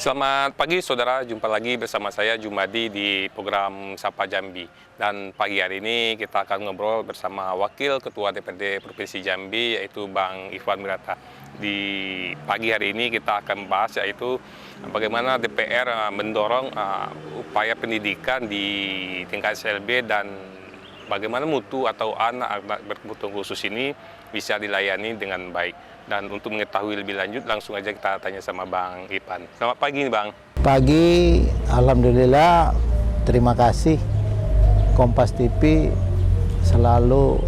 Selamat pagi saudara, jumpa lagi bersama saya Jumadi di program Sapa Jambi. Dan pagi hari ini kita akan ngobrol bersama Wakil Ketua DPRD Provinsi Jambi yaitu Bang Ikhwan Wirata. Di pagi hari ini kita akan bahas yaitu bagaimana DPR mendorong upaya pendidikan di tingkat SLB dan bagaimana mutu atau anak-anak berkebutuhan khusus ini bisa dilayani dengan baik. Dan untuk mengetahui lebih lanjut, langsung aja kita tanya sama Bang Ipan. Selamat pagi nih Bang. Pagi, alhamdulillah, terima kasih. Kompas TV selalu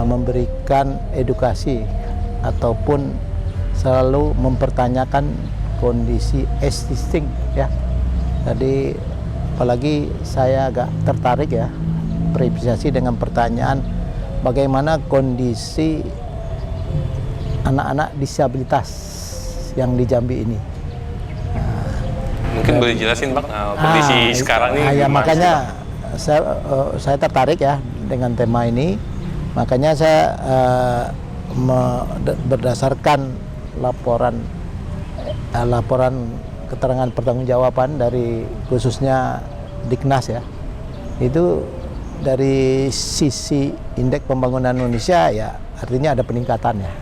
memberikan edukasi ataupun selalu mempertanyakan kondisi existing ya. Jadi apalagi saya agak tertarik ya, berapresiasi dengan pertanyaan bagaimana kondisi anak-anak disabilitas yang di Jambi ini. Mungkin boleh jelasin Bang kondisi sekarang ini. Ya, makanya saya tertarik ya dengan tema ini. Makanya saya berdasarkan laporan keterangan pertanggungjawaban dari khususnya Diknas ya. Itu dari sisi indeks pembangunan Indonesia ya artinya ada peningkatan ya.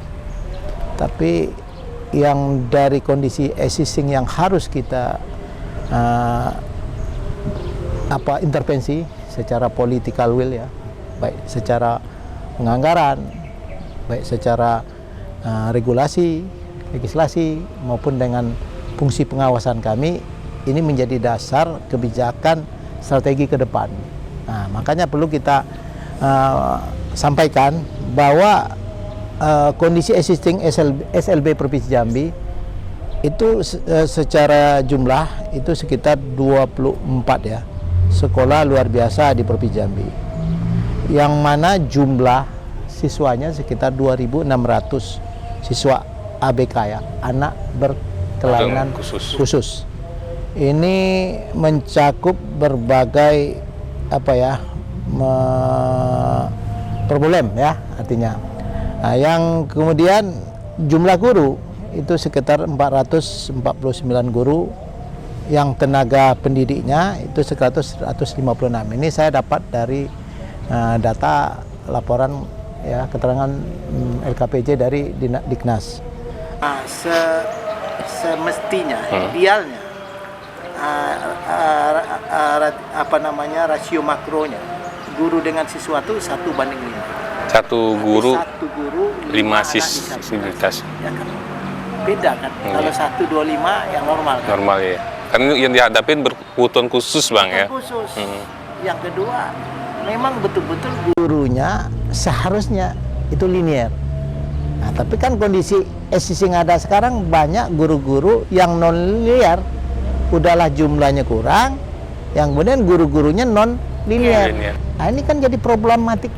Tapi yang dari kondisi existing yang harus kita intervensi secara political will ya, baik secara penganggaran, baik secara regulasi, legislasi maupun dengan fungsi pengawasan kami, ini menjadi dasar kebijakan strategi ke depan. Nah, makanya perlu kita sampaikan bahwa kondisi existing SLB Provinsi Jambi itu secara jumlah itu sekitar 24 ya sekolah luar biasa di Provinsi Jambi, yang mana jumlah siswanya sekitar 2.600 siswa ABK ya, anak berkelainan khusus. Ini mencakup berbagai problem ya artinya. Nah, yang kemudian jumlah guru itu sekitar 449 guru, yang tenaga pendidiknya itu sekitar 156. Ini saya dapat dari data laporan ya keterangan LKPJ dari Diknas. Semestinya idealnya rasio makronya guru dengan siswa itu 1:5. Satu guru 5 disabilitas. Ya kan beda kan. Kalau 1:25 yang normal kan? Normal ya. Kan yang dihadapin berkebutuhan khusus Bang ya. Khusus. Yang kedua, memang betul-betul gurunya seharusnya itu linear. Nah, tapi kan kondisi existing ada sekarang banyak guru-guru yang non linear. Udahlah jumlahnya kurang, yang kemudian guru-gurunya non linear. Nah, ini kan jadi problematik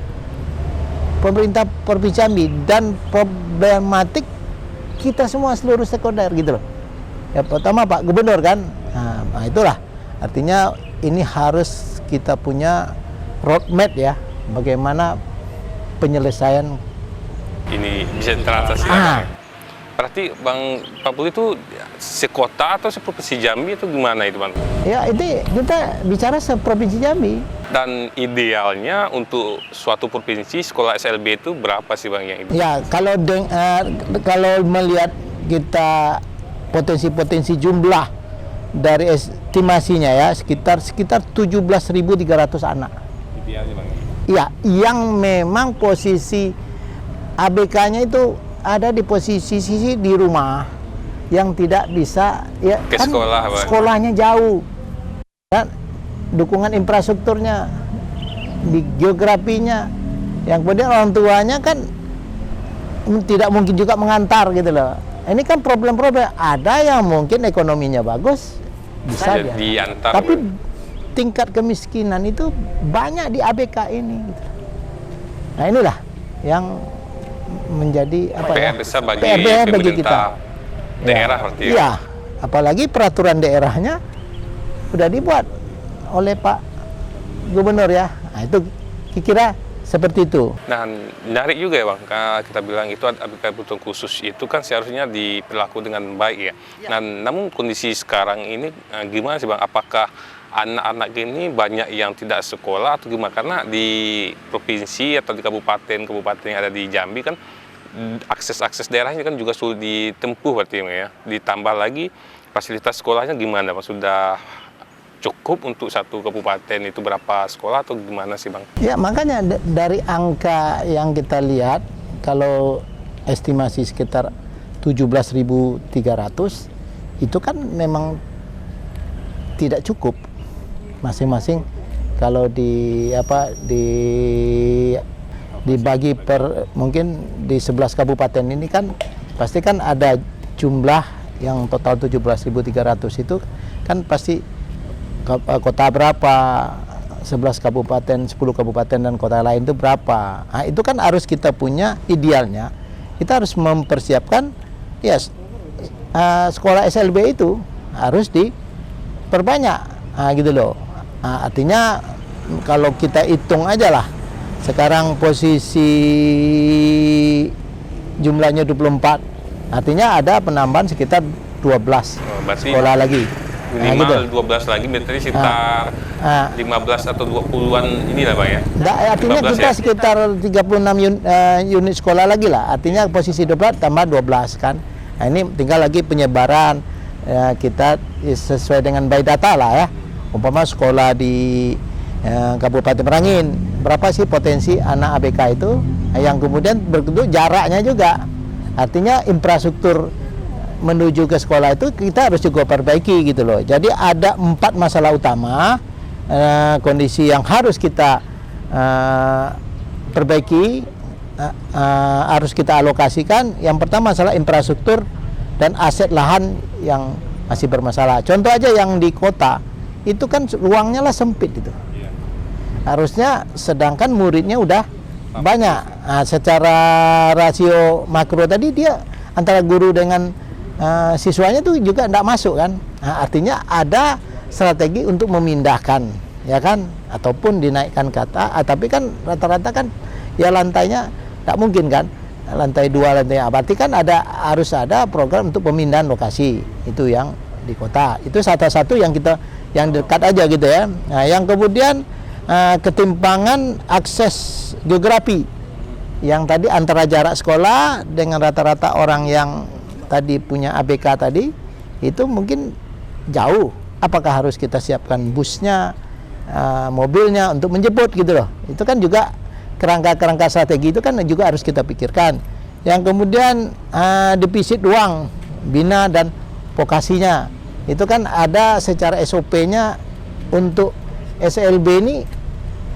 pemerintah Provinsi Jambi dan problematik kita semua seluruh stakeholder gitu loh. Ya pertama Pak Gubernur kan. Nah, itulah artinya ini harus kita punya roadmap ya bagaimana penyelesaian ini bisa teratasi. Berarti Bang Papul itu sekota atau seprovinsi Jambi itu gimana itu Bang? Ya itu kita bicara seprovinsi Jambi. Dan idealnya untuk suatu provinsi sekolah SLB itu berapa sih Bang yang ideal? Ya kalau melihat kita potensi jumlah dari estimasinya ya sekitar 17.300 anak. Idealnya Bang? Iya, yang memang posisi ABK-nya itu ada di posisi di rumah yang tidak bisa ya ke kan sekolah, sekolahnya jauh dan dukungan infrastrukturnya di geografinya, yang kemudian orang tuanya kan tidak mungkin juga mengantar gitu loh. Ini kan problem-problem, ada yang mungkin ekonominya bagus bisa diantar, tapi tingkat kemiskinan itu banyak di ABK ini gitu. Nah inilah yang menjadi PR besar bagi kita daerah ya. Iya, apalagi peraturan daerahnya sudah dibuat oleh Pak Gubernur ya. Nah, itu kira Seperti itu. Nah, menarik juga ya Bang, kita bilang itu ABK kebutuhan khusus itu kan seharusnya diperlaku dengan baik ya. Nah, namun kondisi sekarang ini gimana sih Bang? Apakah anak-anak ini banyak yang tidak sekolah atau gimana? Karena di provinsi atau di kabupaten yang ada di Jambi kan akses daerahnya kan juga sulit ditempuh berarti ya. Ditambah lagi fasilitas sekolahnya gimana Bang? Sudah cukup untuk satu kabupaten itu berapa sekolah atau gimana sih Bang? Ya makanya dari angka yang kita lihat, kalau estimasi sekitar 17.300 itu kan memang tidak cukup masing-masing. Kalau dibagi per mungkin di 11 kabupaten ini kan pasti kan ada jumlah yang total 17.300 itu kan pasti kota berapa, 11 kabupaten, 10 kabupaten dan kota lain itu berapa. Nah, itu kan harus kita punya, idealnya kita harus mempersiapkan ya sekolah SLB itu harus diperbanyak. Nah, gitu loh. Nah, artinya kalau kita hitung aja lah, sekarang posisi jumlahnya 24, artinya ada penambahan sekitar 12 sekolah lagi. Minimal gitu. 12 lagi, berarti sekitar 15 atau 20-an ini lah Pak ya? Nah, artinya kita sekitar 36 unit sekolah lagi lah, artinya posisi 12 tambah 12 kan. Nah, ini tinggal lagi penyebaran, kita sesuai dengan by data lah ya. Umpama sekolah di Kabupaten Merangin, berapa sih potensi anak ABK itu, yang kemudian berbentuk jaraknya juga. Artinya infrastruktur menuju ke sekolah itu kita harus juga perbaiki gitu loh. Jadi ada 4 masalah utama kondisi yang harus kita perbaiki, harus kita alokasikan. Yang pertama masalah infrastruktur dan aset lahan yang masih bermasalah. Contoh aja yang di kota itu kan ruangnya lah sempit itu. Harusnya sedangkan muridnya udah banyak. Nah, secara rasio makro tadi dia antara guru dengan siswanya tuh juga tidak masuk kan. Nah, artinya ada strategi untuk memindahkan ya kan, ataupun dinaikkan ke atas. Tapi kan rata-rata kan ya lantainya tidak mungkin kan, lantai 2, lantai berarti kan harus ada program untuk pemindahan lokasi itu yang di kota. Itu satu-satu yang dekat aja gitu ya. Nah, yang kemudian ketimpangan akses geografi yang tadi antara jarak sekolah dengan rata-rata orang yang tadi punya ABK tadi itu mungkin jauh. Apakah harus kita siapkan busnya, mobilnya untuk menjemput gitu loh. Itu kan juga kerangka-kerangka strategi itu kan juga harus kita pikirkan. Yang kemudian defisit uang bina dan vokasinya itu kan ada secara SOP-nya. Untuk SLB ini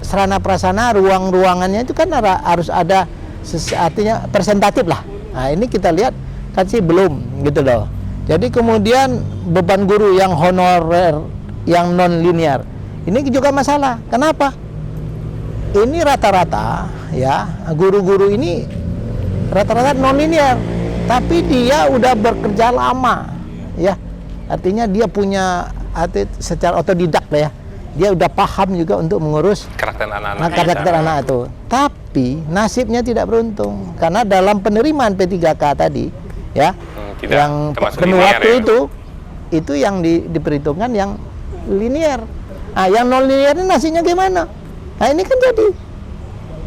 sarana prasarana ruang-ruangannya itu kan harus ada artinya presentatif lah. Nah, ini kita lihat kan sih belum gitu loh. Jadi kemudian beban guru yang honorer yang non linear ini juga masalah. Kenapa? Ini rata-rata ya guru-guru ini rata-rata non linear, tapi dia udah bekerja lama ya. Artinya dia punya secara otodidak lah ya. Dia udah paham juga untuk mengurus karakter anak itu. Tapi nasibnya tidak beruntung karena dalam penerimaan P3K tadi ya, yang penuh waktu itu yang diperhitungkan yang linear. Nah, yang non linear ini nasibnya gimana? Nah, ini kan jadi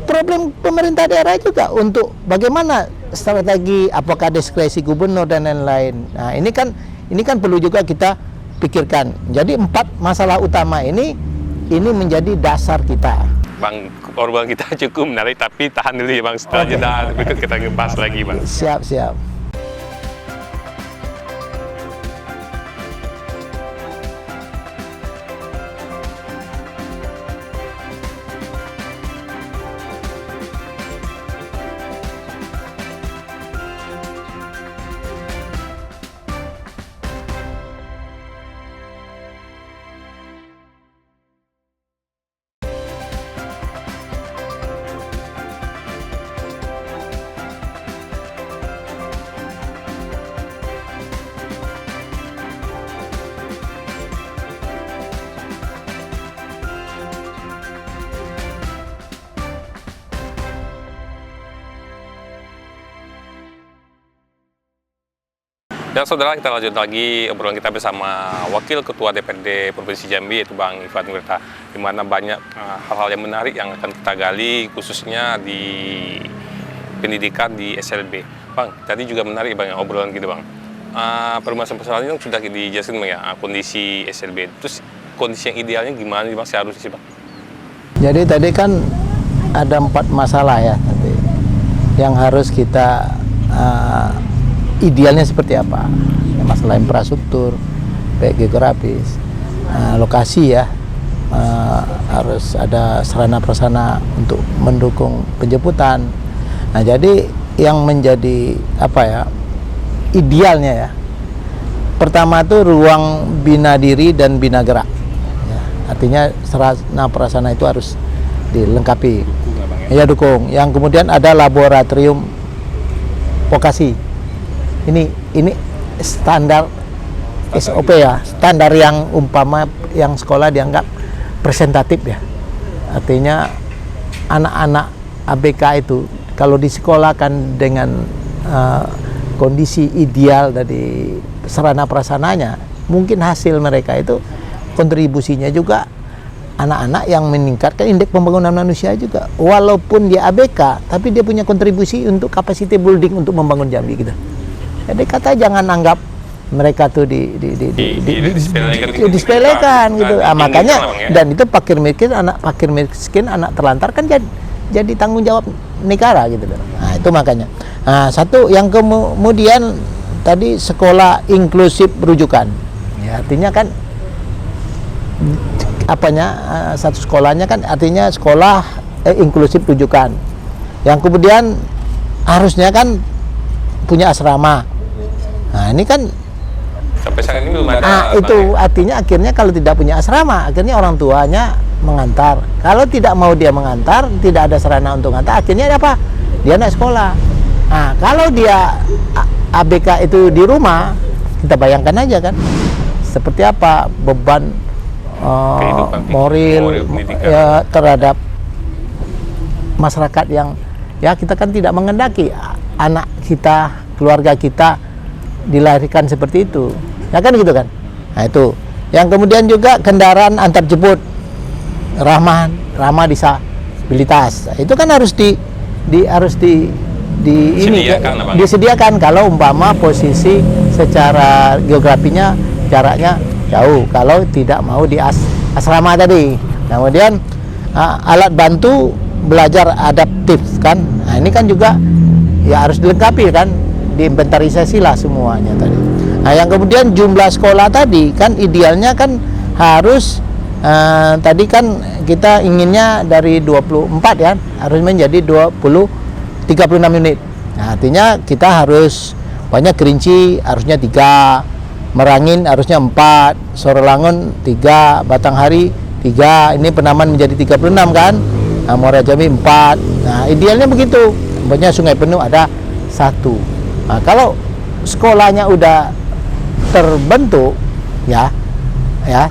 problem pemerintah daerah juga untuk bagaimana strategi, apakah diskresi gubernur dan lain-lain. Nah, ini kan perlu juga kita pikirkan. Jadi 4 masalah utama ini menjadi dasar kita. Bang, obrolan kita cukup menarik, tapi tahan dulu ya Bang, setelah jeda berikut kita ngebahas lagi Bang. Siap. Dan saudara, kita lanjut lagi obrolan kita bersama Wakil Ketua DPRD Provinsi Jambi, yaitu Bang Ivan Wirta, di mana banyak hal-hal yang menarik yang akan kita gali, khususnya di pendidikan di SLB. Bang, tadi juga menarik Bang obrolan gitu Bang. Permasalahan yang sudah dijelaskan Bang ya, kondisi SLB. Terus kondisi yang idealnya gimana Bang seharusnya sih Bang? Jadi tadi kan ada 4 masalah ya nanti yang harus kita idealnya seperti apa. Masalah infrastruktur, baik geografis, lokasi ya, harus ada sarana prasarana untuk mendukung penjemputan. Nah, jadi yang menjadi apa ya idealnya ya, pertama itu ruang bina diri dan bina gerak ya, artinya sarana prasarana itu harus dilengkapi ya, dukung. Yang kemudian ada laboratorium vokasi, ini standar SOP ya, standar yang umpama yang sekolah dianggap presentatif ya, artinya anak-anak ABK itu kalau disekolahkan dengan kondisi ideal dari sarana prasarananya, mungkin hasil mereka itu kontribusinya juga anak-anak yang meningkatkan indeks pembangunan manusia juga, walaupun dia ABK tapi dia punya kontribusi untuk capacity building untuk membangun Jambi gitu. Jadi kata jangan anggap mereka tuh disepelekan gitu. Makanya dan itu fakir miskin anak terlantar kan jadi tanggung jawab negara gitu loh. Nah, itu makanya. Nah, satu yang kemudian tadi sekolah inklusif rujukan. Ya, artinya kan satu sekolahnya kan artinya sekolah inklusif rujukan. Yang kemudian harusnya kan punya asrama. Nah, ini kan sampai saat ini belum ada. Itu artinya akhirnya kalau tidak punya asrama, akhirnya orang tuanya mengantar. Kalau tidak mau dia mengantar, tidak ada sarana untuk mengantar, akhirnya apa? Dia naik sekolah. Nah, kalau dia ABK itu di rumah, kita bayangkan aja kan, seperti apa beban moral ya, terhadap masyarakat yang ya kita kan tidak mengendaki anak kita, keluarga kita dilahirkan seperti itu, ya kan gitu kan. Nah, itu yang kemudian juga kendaraan antar jemput ramah disabilitas. Nah, itu kan harus disediakan kalau umpama posisi secara geografinya jaraknya jauh, kalau tidak mau di asrama tadi. Kemudian alat bantu belajar adaptif kan. Nah, ini kan juga ya harus dilengkapi kan, diinventarisasi lah semuanya tadi. Nah, yang kemudian jumlah sekolah tadi kan idealnya kan harus tadi kan kita inginnya dari 24 ya, harus menjadi 36 unit. Nah, artinya kita harus banyak. Kerinci harusnya 3, Merangin harusnya 4, Sorolangun 3, Batanghari 3, ini Penaman menjadi 36 kan. Nah, Muara Jambi 4. Nah, idealnya begitu. Pokoknya Sungai Penuh ada 1. Nah, kalau sekolahnya udah terbentuk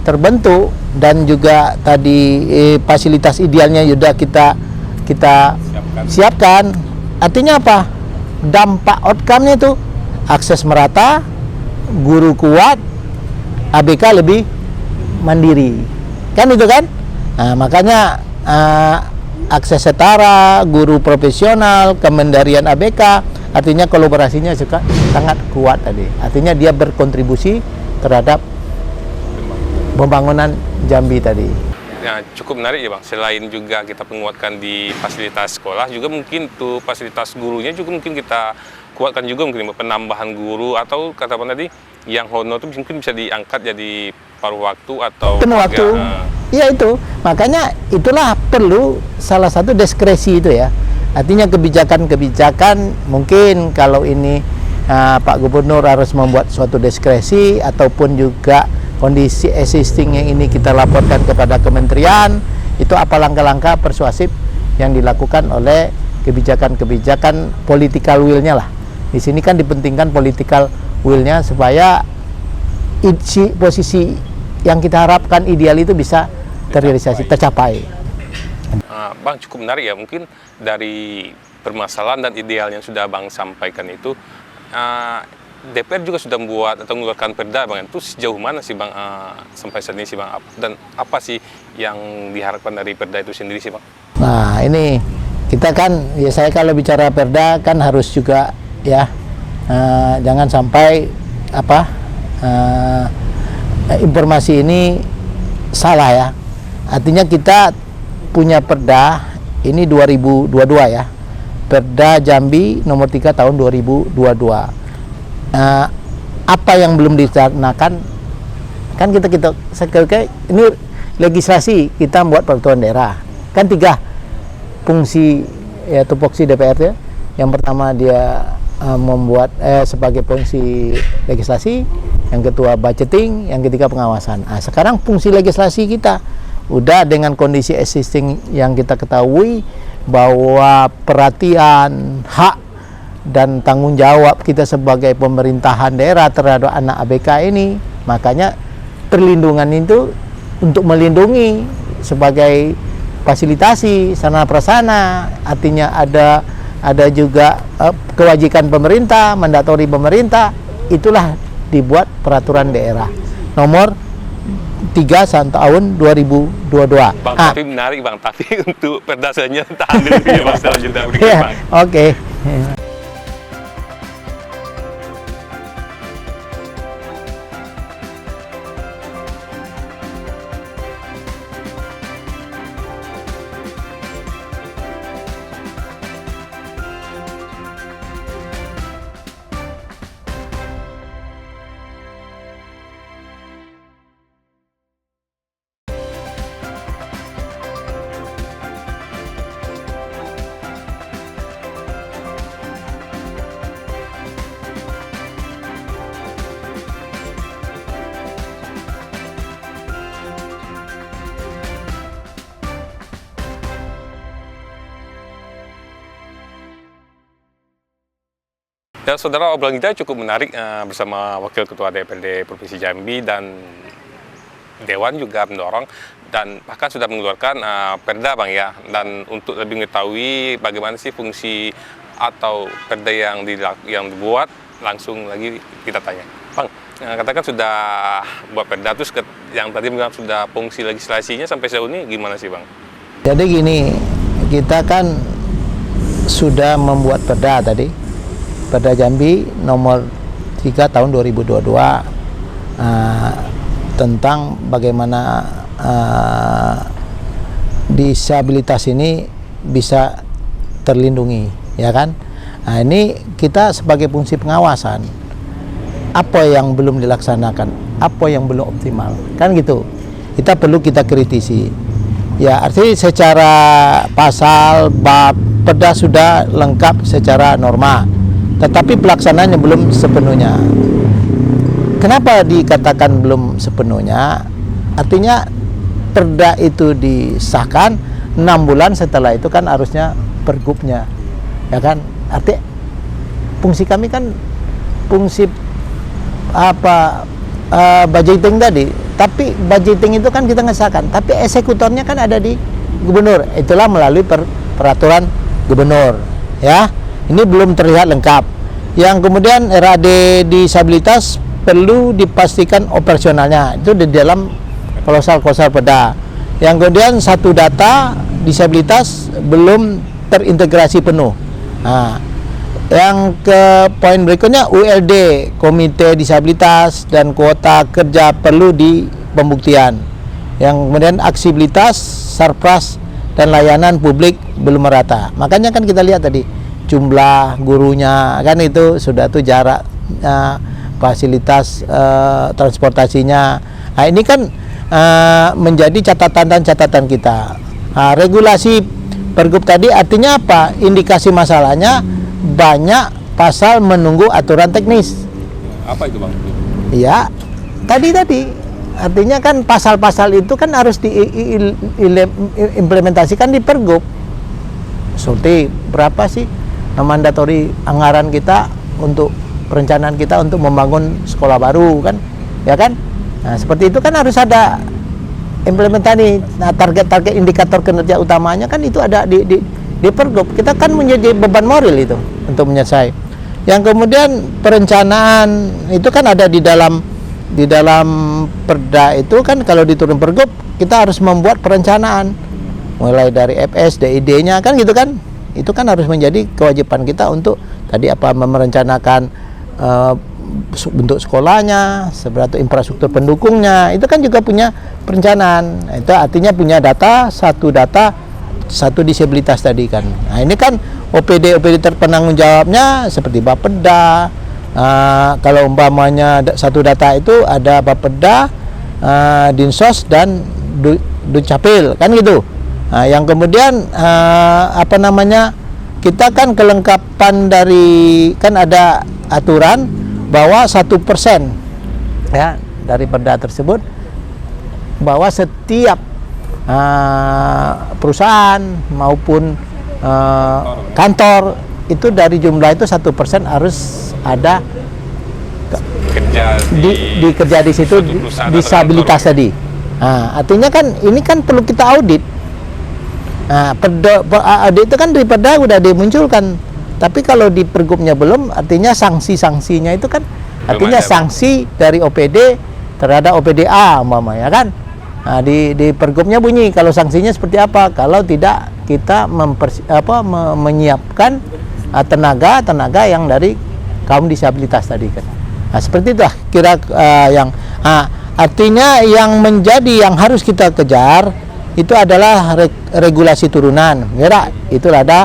terbentuk dan juga tadi fasilitas idealnya sudah kita siapkan, artinya apa? Dampak outcome-nya itu akses merata, guru kuat, ABK lebih mandiri, kan itu kan? Nah, makanya akses setara, guru profesional, kemandirian ABK, artinya kolaborasinya juga sangat kuat tadi. Artinya dia berkontribusi terhadap pembangunan Jambi tadi. Ya, cukup menarik ya Bang. Selain juga kita penguatkan di fasilitas sekolah, juga mungkin tuh fasilitas gurunya juga mungkin kita kuatkan juga, mungkin penambahan guru atau kata apa tadi yang honor itu mungkin bisa diangkat jadi paruh waktu atau penuh waktu. Iya itu. Makanya itulah perlu salah satu diskresi itu ya. Artinya kebijakan-kebijakan mungkin kalau ini Pak Gubernur harus membuat suatu diskresi, ataupun juga kondisi existing yang ini kita laporkan kepada kementerian, itu apa langkah-langkah persuasif yang dilakukan oleh kebijakan-kebijakan political will-nya lah. Di sini kan dipentingkan political will-nya supaya posisi yang kita harapkan ideal itu bisa terrealisasi, tercapai. Bang, cukup menarik ya, mungkin dari permasalahan dan ideal yang sudah Bang sampaikan itu, DPR juga sudah membuat atau mengeluarkan perda Bang. Itu sejauh mana sih Bang sampai saat ini sih Bang? Dan apa sih yang diharapkan dari perda itu sendiri sih Bang? Nah ini kita kan, ya saya kalau bicara perda kan harus juga ya jangan sampai informasi ini salah ya. Artinya kita punya perda ini 2022 ya. Perda Jambi nomor 3 tahun 2022. Apa yang belum dilaksanakan kan kita ini legislasi kita membuat peraturan daerah kan 3 fungsi ya, tupoksi DPR ya. Yang pertama dia membuat sebagai fungsi legislasi, yang kedua budgeting, yang ketiga pengawasan. Sekarang fungsi legislasi kita udah dengan kondisi existing yang kita ketahui bahwa perhatian hak dan tanggung jawab kita sebagai pemerintahan daerah terhadap anak ABK ini, makanya perlindungan itu untuk melindungi sebagai fasilitasi sarana prasarana, artinya ada juga kewajiban pemerintah, mandatori pemerintah, itulah dibuat peraturan daerah nomor 3 tahun 2022. Bang, tapi menarik Bang, tapi untuk perdasanya tahan dulu ya Bang, setelah jeda berikut Yeah, Bang. Oke. Ya saudara, obrolan kita cukup menarik bersama Wakil Ketua DPRD Provinsi Jambi, dan Dewan juga mendorong dan bahkan sudah mengeluarkan perda Bang ya. Dan untuk lebih mengetahui bagaimana sih fungsi atau perda yang dibuat, langsung lagi kita tanya. Bang, katakan sudah buat perda, terus yang tadi bilang sudah fungsi legislasinya sampai sejauh ini gimana sih Bang? Jadi gini, kita kan sudah membuat perda tadi, Perda Jambi nomor 3 tahun 2022 tentang bagaimana disabilitas ini bisa terlindungi, ya kan? Nah, ini kita sebagai fungsi pengawasan, apa yang belum dilaksanakan, apa yang belum optimal, kan gitu. Kita perlu kita kritisi. Ya, artinya secara pasal, bab, perda sudah lengkap secara norma, tetapi pelaksanaannya belum sepenuhnya. Kenapa dikatakan belum sepenuhnya? Artinya perda itu disahkan 6 bulan setelah itu kan harusnya pergubnya, ya kan? Artinya fungsi kami kan fungsi budgeting tadi, tapi budgeting itu kan kita ngesahkan, tapi eksekutornya kan ada di gubernur, itulah melalui peraturan gubernur, ya. Ini belum terlihat lengkap. Yang kemudian RAD disabilitas perlu dipastikan operasionalnya, itu di dalam kolosal perda. Yang kemudian satu data disabilitas belum terintegrasi penuh. Nah, yang ke poin berikutnya, ULD Komite Disabilitas dan kuota kerja perlu di pembuktian. Yang kemudian aksibilitas, sarpras dan layanan publik belum merata. Makanya kan kita lihat tadi jumlah gurunya kan itu sudah tuh jarak fasilitas transportasinya. Nah, ini kan menjadi catatan kita. Nah, regulasi pergub tadi artinya apa? Indikasi masalahnya banyak pasal menunggu aturan teknis. Apa itu Bang? Iya, tadi artinya kan pasal-pasal itu kan harus diimplementasikan di pergub. Seperti berapa sih mandatori anggaran kita untuk perencanaan kita untuk membangun sekolah baru kan, ya kan? Nah, seperti itu kan harus ada implementasi. Nah, target indikator kinerja utamanya kan itu ada di pergub. Kita kan menjadi beban moral itu untuk menyelesaikan. Yang kemudian perencanaan itu kan ada di dalam perda itu kan, kalau diturun pergub kita harus membuat perencanaan mulai dari FS, DID-nya kan gitu kan. Itu kan harus menjadi kewajiban kita untuk tadi apa, merencanakan bentuk sekolahnya, seberapa infrastruktur pendukungnya, itu kan juga punya perencanaan. Itu artinya punya data, satu disabilitas tadi kan. Nah ini kan OPD terpenanggung jawabnya seperti Bapeda. Kalau umpamanya satu data itu ada Bapeda, Dinsos dan Dukcapil kan gitu. Nah, yang kemudian apa namanya, kita kan kelengkapan dari, kan ada aturan bahwa 1% ya dari perda tersebut, bahwa setiap perusahaan maupun kantor itu dari jumlah itu 1% harus ada kerja di situ disabilitas tadi. Nah, artinya kan ini kan perlu kita audit. Nah, audit itu kan dari perda udah dimunculkan, tapi kalau di pergubnya belum, artinya sanksinya itu kan artinya sanksi dari OPD terhadap OPDA umpamanya kan. Nah, di pergubnya bunyi kalau sanksinya seperti apa kalau tidak kita menyiapkan tenaga yang dari kaum disabilitas tadi kan. Nah, seperti itu kira yang artinya yang menjadi yang harus kita kejar itu adalah regulasi turunan. Ya, itu ada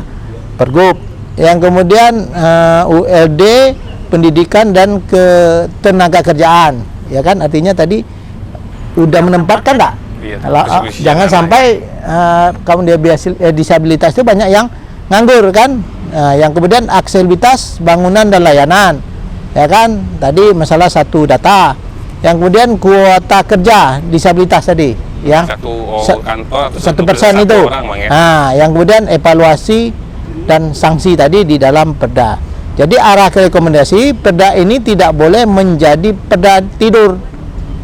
pergub. Yang kemudian ULD pendidikan dan ketenaga kerjaan, ya kan, artinya tadi udah menempatkan enggak? Iya, jangan sampai kaum disabilitas itu banyak yang nganggur kan. Yang kemudian aksesibilitas bangunan dan layanan, ya kan, tadi masalah satu data. Yang kemudian kuota kerja disabilitas tadi yang 1% itu. Yang kemudian evaluasi dan sanksi tadi di dalam perda. Jadi arah ke rekomendasi perda ini tidak boleh menjadi perda tidur.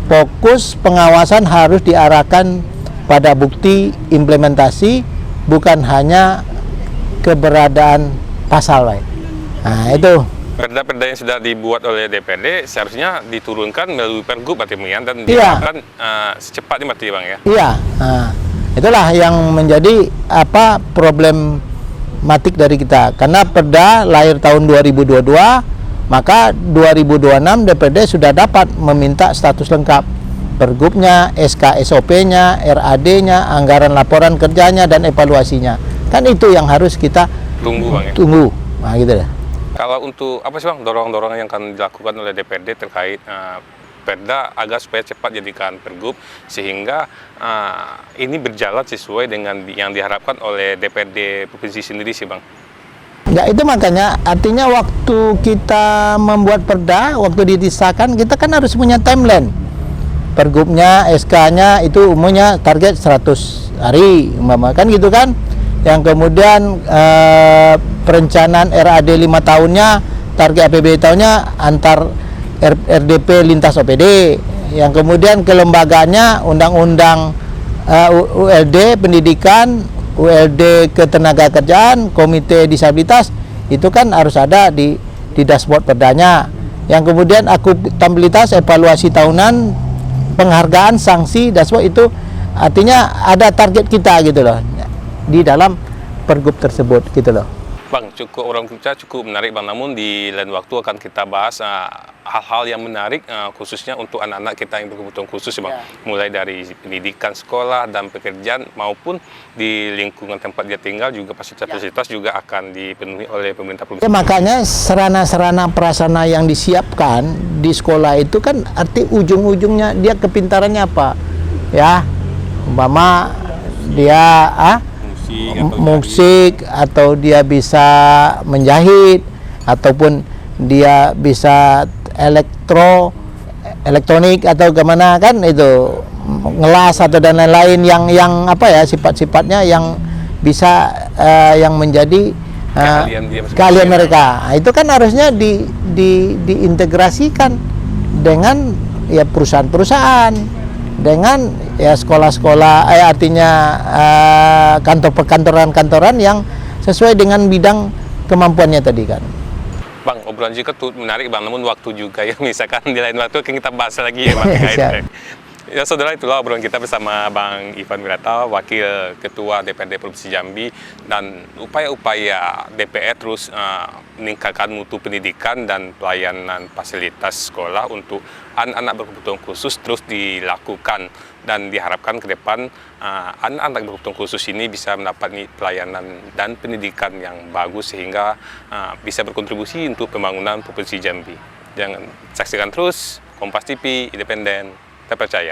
Fokus pengawasan harus diarahkan pada bukti implementasi, bukan hanya keberadaan pasal. Nah, itu. Perda-perda yang sudah dibuat oleh DPRD seharusnya diturunkan melalui pergub berarti dan diarahkan secepatnya berarti Bang ya. Iya. Nah, itulah yang menjadi problematik dari kita. Karena perda lahir tahun 2022, maka 2026 DPRD sudah dapat meminta status lengkap pergubnya, SK SOP-nya, RAD-nya, anggaran laporan kerjanya dan evaluasinya. Kan itu yang harus kita tunggu Bang ya. Tunggu. Nah, gitu deh. Kalau untuk apa sih Bang dorong-dorongan yang akan dilakukan oleh DPRD terkait perda agar supaya cepat jadikan pergub sehingga ini berjalan sesuai dengan yang diharapkan oleh DPRD provinsi sendiri sih Bang? Ya itu makanya artinya waktu kita membuat perda, waktu disahkan kita kan harus punya timeline. Pergubnya, SK-nya itu umumnya target 100 hari, kan gitu kan. Yang kemudian perencanaan RAD 5 tahunnya, target APBD tahunnya antar RDP lintas OPD. Yang kemudian kelembagaannya undang-undang ULD pendidikan, ULD ketenaga kerjaan, komite disabilitas, itu kan harus ada di dashboard perdanya. Yang kemudian akuntabilitas, evaluasi tahunan, penghargaan, sanksi, dashboard itu artinya ada target kita gitu loh di dalam pergub tersebut gitu loh. Bang, orang kita cukup menarik Bang, namun di lain waktu akan kita bahas hal-hal yang menarik khususnya untuk anak-anak kita yang berkebutuhan khusus Bang. Mulai dari pendidikan, sekolah, dan pekerjaan maupun di lingkungan tempat dia tinggal juga fasilitas juga akan dipenuhi oleh pemerintah provinsi. Makanya sarana-sarana prasarana yang disiapkan di sekolah itu kan arti ujung-ujungnya dia kepintarannya apa? Ya, umpama dia musik atau dia bisa menjahit ataupun dia bisa elektronik atau gimana kan, itu ngelas atau dan lain-lain yang apa ya sifat-sifatnya yang bisa yang menjadi keahlian mereka. Nah, itu kan harusnya diintegrasikan dengan ya perusahaan-perusahaan, dengan ya sekolah-sekolah, artinya kantor perkantoran-kantoran yang sesuai dengan bidang kemampuannya tadi kan. Bang, obrolan juga tuh menarik Bang, namun waktu juga ya, misalkan di lain waktu kita bahas lagi ya Bang. Siap. Ya saudara, itulah obrolan kita bersama Bang Ivan Wirata, Wakil Ketua DPRD Provinsi Jambi, dan upaya-upaya DPR terus meningkatkan mutu pendidikan dan pelayanan fasilitas sekolah untuk anak-anak berkebutuhan khusus terus dilakukan, dan diharapkan ke depan anak-anak berkebutuhan khusus ini bisa mendapat pelayanan dan pendidikan yang bagus sehingga bisa berkontribusi untuk pembangunan Provinsi Jambi. Jangan saksikan terus Kompas TV, independen, terpercaya.